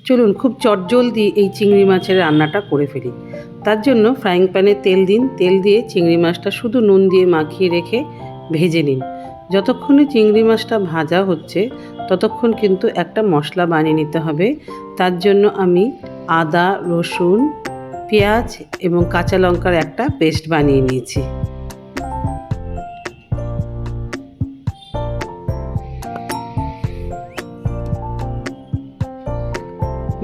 চলুন খুব চটজলদি এই চিংড়ি মাছের রান্নাটা করে ফেলি। তার জন্য ফ্রাইং প্যানে তেল দিন। তেল দিয়ে চিংড়ি মাছটা শুধু নুন দিয়ে মাখিয়ে রেখে ভেজে নিন। যতক্ষণে চিংড়ি মাছটা ভাজা হচ্ছে ততক্ষণ কিন্তু একটা মশলা বানিয়ে নিতে হবে। তার জন্য আমি আদা, রসুন, পেঁয়াজ এবং কাঁচা লঙ্কার একটা পেস্ট বানিয়ে নিয়েছি।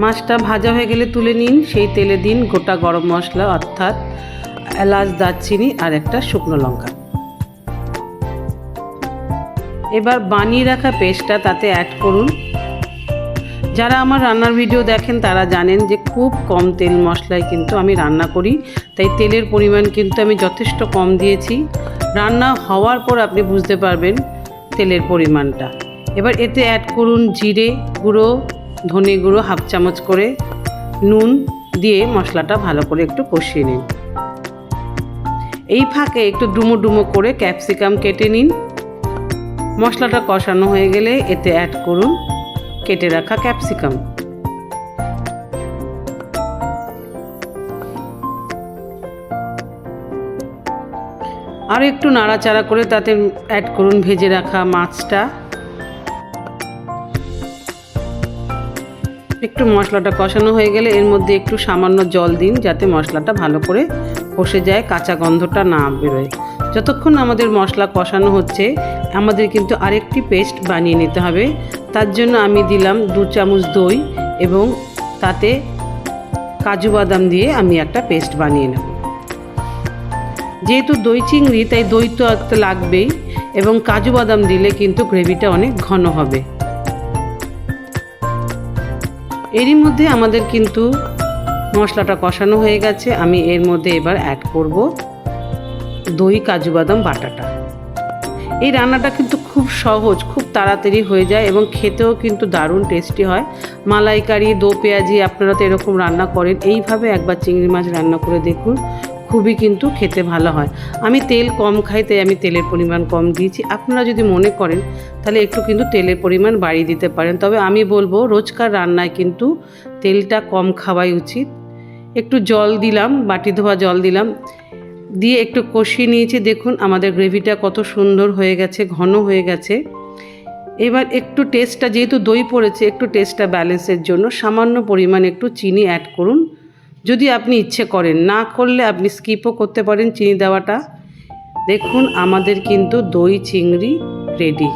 মাছটা ভাজা হয়ে গেলে তুলে নিন। সেই তেলে দিন গোটা গরম মশলা অর্থাৎ এলাচ, দারচিনি আর একটা শুকনো লঙ্কা। এবার বানিয়ে রাখা পেস্টটা তাতে অ্যাড করুন। যারা আমার রান্নার ভিডিও দেখেন তারা জানেন যে খুব কম তেল মশলায় কিন্তু আমি রান্না করি, তাই তেলের পরিমাণ কিন্তু আমি যথেষ্ট কম দিয়েছি। রান্না হওয়ার পর আপনি বুঝতে পারবেন তেলের পরিমাণটা। এবার এতে অ্যাড করুন জিরে গুঁড়ো, ধনে গুঁড়ো হাফ চামচ করে, নুন দিয়ে মশলাটা ভালো করে একটু কষিয়ে নিন। এই ফাঁকে একটু ডুমো ডুমো করে ক্যাপসিকাম কেটে নিন। মশলাটা কষানো হয়ে গেলে এতে অ্যাড করুন কেটে রাখা ক্যাপসিকাম। আর একটু নাড়াচাড়া করে তাতে অ্যাড করুন ভেজে রাখা মাছটা। একটু মশলাটা কষানো হয়ে গেলে এর মধ্যে একটু সামান্য জল দিন, যাতে মশলাটা ভালো করে কষে যায়, কাঁচা গন্ধটা না বেরোয়। যতক্ষণ আমাদের মশলা কষানো হচ্ছে আমাদের কিন্তু আরেকটি পেস্ট বানিয়ে নিতে হবে। তার জন্য আমি দিলাম 2 চামচ দই এবং তাতে কাজু বাদাম দিয়ে আমি একটা পেস্ট বানিয়ে নেব। যেহেতু দই চিংড়ি তাই দই তো একটা লাগবেই, এবং কাজু বাদাম দিলে কিন্তু গ্রেভিটা অনেক ঘন হবে। এরই মধ্যে আমাদের কিন্তু মশলাটা কষানো হয়ে গেছে। আমি এর মধ্যে এবার অ্যাড করব দই কাজু বাদাম বাটাটা। এই রান্নাটা কিন্তু খুব সহজ, খুব তাড়াতাড়ি হয়ে যায় এবং খেতেও কিন্তু দারুণ টেস্টি হয়। মালাইকারি, দো পেঁয়াজি আপনারা তো এরকম রান্না করেন, এইভাবে একবার চিংড়ি মাছ রান্না করে দেখুন, খুবই কিন্তু খেতে ভালো হয়। আমি তেল কম খাই তাই আমি তেলের পরিমাণ কম দিয়েছি। আপনারা যদি মনে করেন তাহলে একটু কিন্তু তেলের পরিমাণ বাড়িয়ে দিতে পারেন, তবে আমি বলবো রোজকার রান্নায় কিন্তু তেলটা কম খাওয়াই উচিত। একটু জল দিলাম, বাটি ধোয়া জল দিলাম, দিয়ে একটু কষিয়ে নিয়েছি। দেখুন আমাদের গ্রেভিটা কত সুন্দর হয়ে গেছে, ঘন হয়ে গেছে। এবার একটু টেস্টটা, যেহেতু দই পড়েছে, একটু টেস্টটা ব্যালেন্সের জন্য সামান্য পরিমাণ একটু চিনি অ্যাড করুন। যদি আপনি ইচ্ছে করেন, না করলে আপনি স্কিপও করতে পারেন চিনি দেওয়াটা। দেখুন আমাদের কিন্তু দই চিংড়ি রেডি।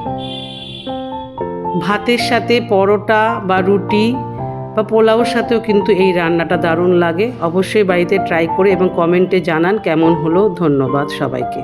ভাতের সাথে, পরোটা বা রুটি বা পোলাওর সাথেও কিন্তু এই রান্নাটা দারুণ লাগে। অবশ্যই বাড়িতে ট্রাই করে এবং কমেন্টে জানান কেমন হলো। ধন্যবাদ সবাইকে।